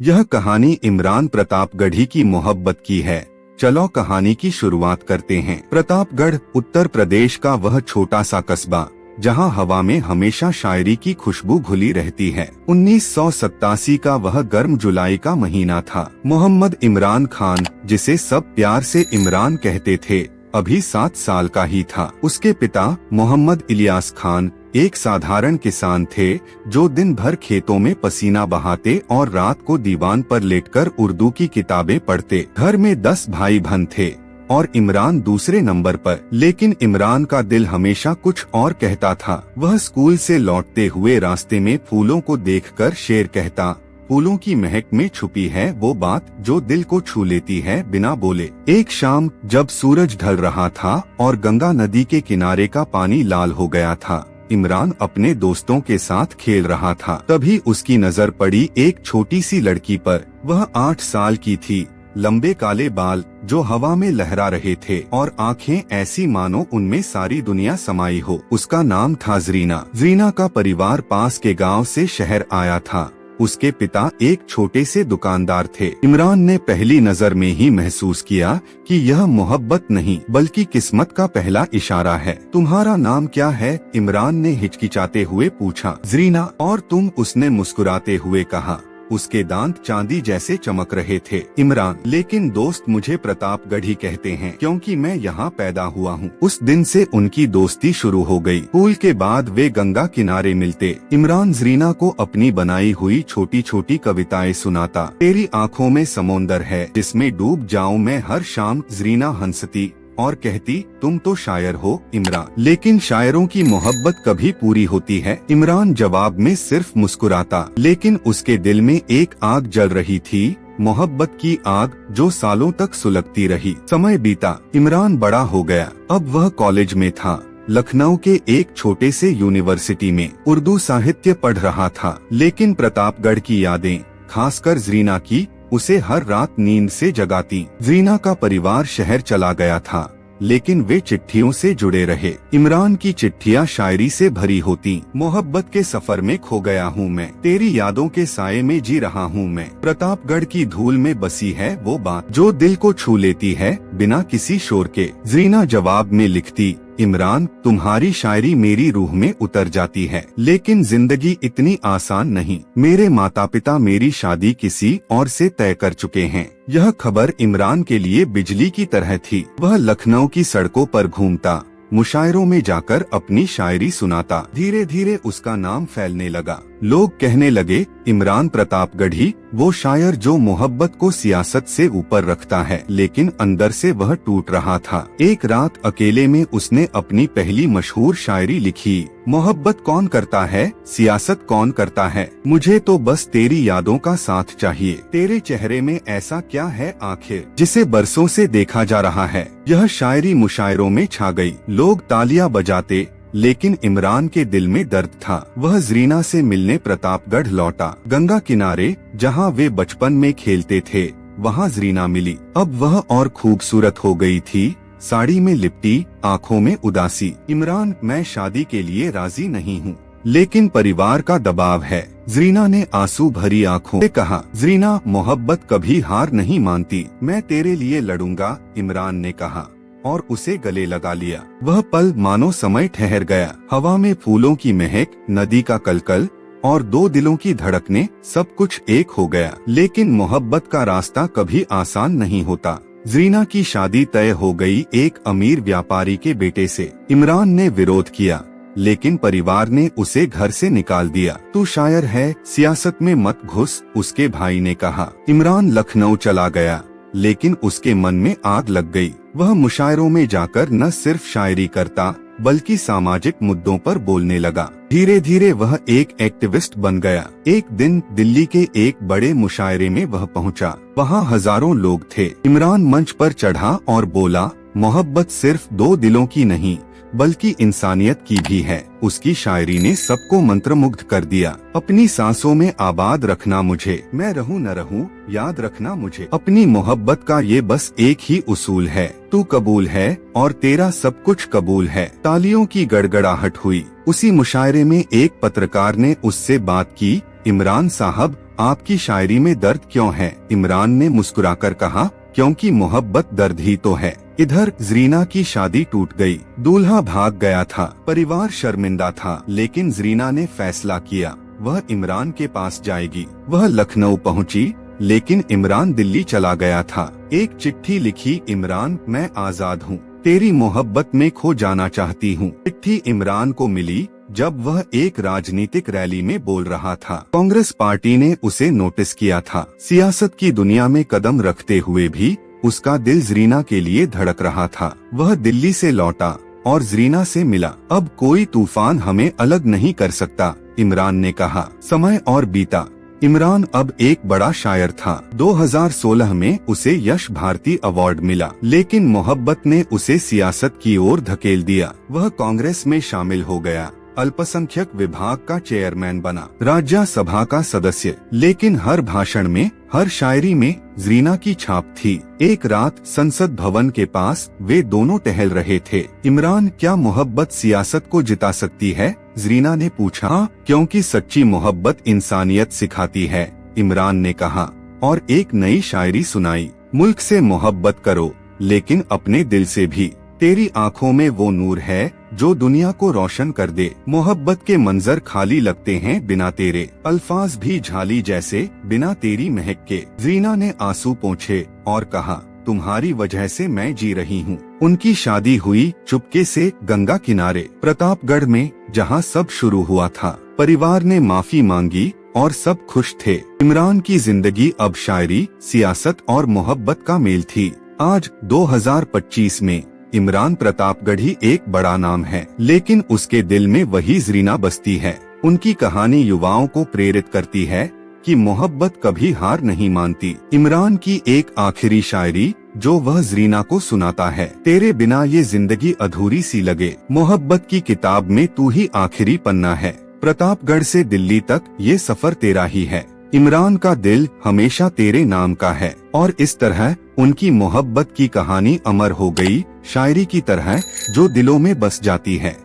यह कहानी इमरान प्रतापगढ़ी की मोहब्बत की है। चलो कहानी की शुरुआत करते हैं। प्रतापगढ़ उत्तर प्रदेश का वह छोटा सा कस्बा जहां हवा में हमेशा शायरी की खुशबू घुली रहती है। 1987 का वह गर्म जुलाई का महीना था। मोहम्मद इमरान खान, जिसे सब प्यार से इमरान कहते थे, अभी 7 साल का ही था। उसके पिता मोहम्मद इलियास खान एक साधारण किसान थे जो दिन भर खेतों में पसीना बहाते और रात को दीवान पर लेटकर उर्दू की किताबें पढ़ते। घर में 10 भाई बहन थे और इमरान दूसरे नंबर पर। लेकिन इमरान का दिल हमेशा कुछ और कहता था। वह स्कूल से लौटते हुए रास्ते में फूलों को देखकर शेर कहता, फूलों की महक में छुपी है वो बात जो दिल को छू लेती है बिना बोले। एक शाम जब सूरज ढल रहा था और गंगा नदी के किनारे का पानी लाल हो गया था, इमरान अपने दोस्तों के साथ खेल रहा था। तभी उसकी नजर पड़ी एक छोटी सी लड़की पर। वह 8 साल की थी। लंबे काले बाल जो हवा में लहरा रहे थे और आंखें ऐसी मानो उनमें सारी दुनिया समाई हो। उसका नाम था ज़रीना। ज़रीना का परिवार पास के गांव से शहर आया था। उसके पिता एक छोटे से दुकानदार थे। इमरान ने पहली नजर में ही महसूस किया कि यह मोहब्बत नहीं बल्कि किस्मत का पहला इशारा है। तुम्हारा नाम क्या है? इमरान ने हिचकिचाते हुए पूछा। ज़रीना। और तुम? उसने मुस्कुराते हुए कहा। उसके दांत चांदी जैसे चमक रहे थे। इमरान। लेकिन दोस्त मुझे प्रतापगढ़ी कहते हैं क्योंकि मैं यहाँ पैदा हुआ हूँ। उस दिन से उनकी दोस्ती शुरू हो गई। स्कूल के बाद वे गंगा किनारे मिलते। इमरान ज़रीना को अपनी बनाई हुई छोटी छोटी कविताएं सुनाता। तेरी आँखों में समुंदर है जिसमें डूब जाऊं मैं हर शाम। ज़रीना हंसती और कहती, तुम तो शायर हो इमरान। लेकिन शायरों की मोहब्बत कभी पूरी होती है? इमरान जवाब में सिर्फ मुस्कुराता। लेकिन उसके दिल में एक आग जल रही थी, मोहब्बत की आग जो सालों तक सुलगती रही। समय बीता। इमरान बड़ा हो गया। अब वह कॉलेज में था, लखनऊ के एक छोटे से यूनिवर्सिटी में। उर्दू साहित्य पढ़ रहा था। लेकिन प्रतापगढ़ की यादें, खासकर ज़रीना की, उसे हर रात नींद से जगाती। ज़रीना का परिवार शहर चला गया था, लेकिन वे चिट्ठियों से जुड़े रहे। इमरान की चिट्ठियां शायरी से भरी होती। मोहब्बत के सफर में खो गया हूँ मैं, तेरी यादों के साये में जी रहा हूँ मैं। प्रतापगढ़ की धूल में बसी है वो बात जो दिल को छू लेती है बिना किसी शोर के। ज़रीना जवाब में लिखती, इमरान तुम्हारी शायरी मेरी रूह में उतर जाती है, लेकिन जिंदगी इतनी आसान नहीं। मेरे माता पिता मेरी शादी किसी और से तय कर चुके हैं। यह खबर इमरान के लिए बिजली की तरह थी। वह लखनऊ की सड़कों पर घूमता, मुशायरों में जाकर अपनी शायरी सुनाता। धीरे धीरे उसका नाम फैलने लगा। लोग कहने लगे, इमरान प्रतापगढ़ी, वो शायर जो मोहब्बत को सियासत से ऊपर रखता है। लेकिन अंदर से वह टूट रहा था। एक रात अकेले में उसने अपनी पहली मशहूर शायरी लिखी। मोहब्बत कौन करता है, सियासत कौन करता है, मुझे तो बस तेरी यादों का साथ चाहिए। तेरे चेहरे में ऐसा क्या है आखिर जिसे बरसों से देखा जा रहा है। यह शायरी मुशायरों में छा गई। लोग तालियां बजाते, लेकिन इमरान के दिल में दर्द था। वह ज़रीना से मिलने प्रतापगढ़ लौटा। गंगा किनारे जहां वे बचपन में खेलते थे, वहां ज़रीना मिली। अब वह और खूबसूरत हो गई थी, साड़ी में लिपटी, आँखों में उदासी। इमरान, मैं शादी के लिए राजी नहीं हूँ, लेकिन परिवार का दबाव है। ज़रीना ने आंसू भरी आँखों से कहा। ज़रीना, मोहब्बत कभी हार नहीं मानती, मैं तेरे लिए लड़ूंगा, इमरान ने कहा और उसे गले लगा लिया। वह पल मानो समय ठहर गया। हवा में फूलों की महक, नदी का कलकल और 2 दिलों की धड़कने, सब कुछ एक हो गया। लेकिन मोहब्बत का रास्ता कभी आसान नहीं होता। ज़रीना की शादी तय हो गई एक अमीर व्यापारी के बेटे से। इमरान ने विरोध किया, लेकिन परिवार ने उसे घर से निकाल दिया। तू शायर है, सियासत में मत घुस, उसके भाई ने कहा। इमरान लखनऊ चला गया, लेकिन उसके मन में आग लग गई। वह मुशायरों में जाकर न सिर्फ शायरी करता बल्कि सामाजिक मुद्दों पर बोलने लगा। धीरे धीरे वह एक एक्टिविस्ट बन गया। एक दिन दिल्ली के एक बड़े मुशायरे में वह पहुंचा। वहां हजारों लोग थे। इमरान मंच पर चढ़ा और बोला, मोहब्बत सिर्फ 2 दिलों की नहीं बल्कि इंसानियत की भी है। उसकी शायरी ने सबको मंत्रमुग्ध कर दिया। अपनी सांसों में आबाद रखना मुझे, मैं रहूं न रहूं, याद रखना मुझे। अपनी मोहब्बत का ये बस एक ही उसूल है, तू कबूल है और तेरा सब कुछ कबूल है। तालियों की गड़गड़ाहट हुई। उसी मुशायरे में एक पत्रकार ने उससे बात की, इमरान साहब, आपकी शायरी में दर्द क्यों है? इमरान ने मुस्कुराकर कहा, क्योंकि मोहब्बत दर्द ही तो है। इधर जरीना की शादी टूट गई, दूल्हा भाग गया था, परिवार शर्मिंदा था, लेकिन जरीना ने फैसला किया वह इमरान के पास जाएगी। वह लखनऊ पहुंची, लेकिन इमरान दिल्ली चला गया था। एक चिट्ठी लिखी, इमरान मैं आजाद हूँ, तेरी मोहब्बत में खो जाना चाहती हूँ। चिट्ठी इमरान को मिली जब वह एक राजनीतिक रैली में बोल रहा था। कांग्रेस पार्टी ने उसे नोटिस किया था। सियासत की दुनिया में कदम रखते हुए भी उसका दिल जरीना के लिए धड़क रहा था। वह दिल्ली से लौटा और जरीना से मिला। अब कोई तूफान हमें अलग नहीं कर सकता, इमरान ने कहा। समय और बीता। इमरान अब एक बड़ा शायर था। 2016 में उसे यश भारती अवार्ड मिला, लेकिन मोहब्बत ने उसे सियासत की ओर धकेल दिया। वह कांग्रेस में शामिल हो गया, अल्पसंख्यक विभाग का चेयरमैन बना, राज्यसभा का सदस्य, लेकिन हर भाषण में, हर शायरी में जरीना की छाप थी। एक रात संसद भवन के पास वे दोनों टहल रहे थे। इमरान, क्या मोहब्बत सियासत को जिता सकती है? जरीना ने पूछा। हाँ, क्योंकि सच्ची मोहब्बत इंसानियत सिखाती है, इमरान ने कहा और एक नई शायरी सुनाई। मुल्क से मोहब्बत करो, लेकिन अपने दिल से भी। तेरी आँखों में वो नूर है जो दुनिया को रोशन कर दे। मोहब्बत के मंजर खाली लगते हैं बिना तेरे, अल्फाज भी झाली जैसे बिना तेरी महक के। जरीना ने आंसू पोंछे और कहा, तुम्हारी वजह से मैं जी रही हूँ। उनकी शादी हुई चुपके से गंगा किनारे, प्रतापगढ़ में, जहाँ सब शुरू हुआ था। परिवार ने माफी मांगी और सब खुश थे। इमरान की जिंदगी अब शायरी, सियासत और मोहब्बत का मेल थी। आज 2025 में इमरान प्रतापगढ़ी एक बड़ा नाम है, लेकिन उसके दिल में वही जरीना बसती है। उनकी कहानी युवाओं को प्रेरित करती है कि मोहब्बत कभी हार नहीं मानती। इमरान की एक आखिरी शायरी जो वह जरीना को सुनाता है, तेरे बिना ये जिंदगी अधूरी सी लगे, मोहब्बत की किताब में तू ही आखिरी पन्ना है, प्रतापगढ़ से दिल्ली तक ये सफर तेरा ही है। इमरान का दिल हमेशा तेरे नाम का है। और इस तरह उनकी मोहब्बत की कहानी अमर हो गई, शायरी की तरह जो दिलों में बस जाती है।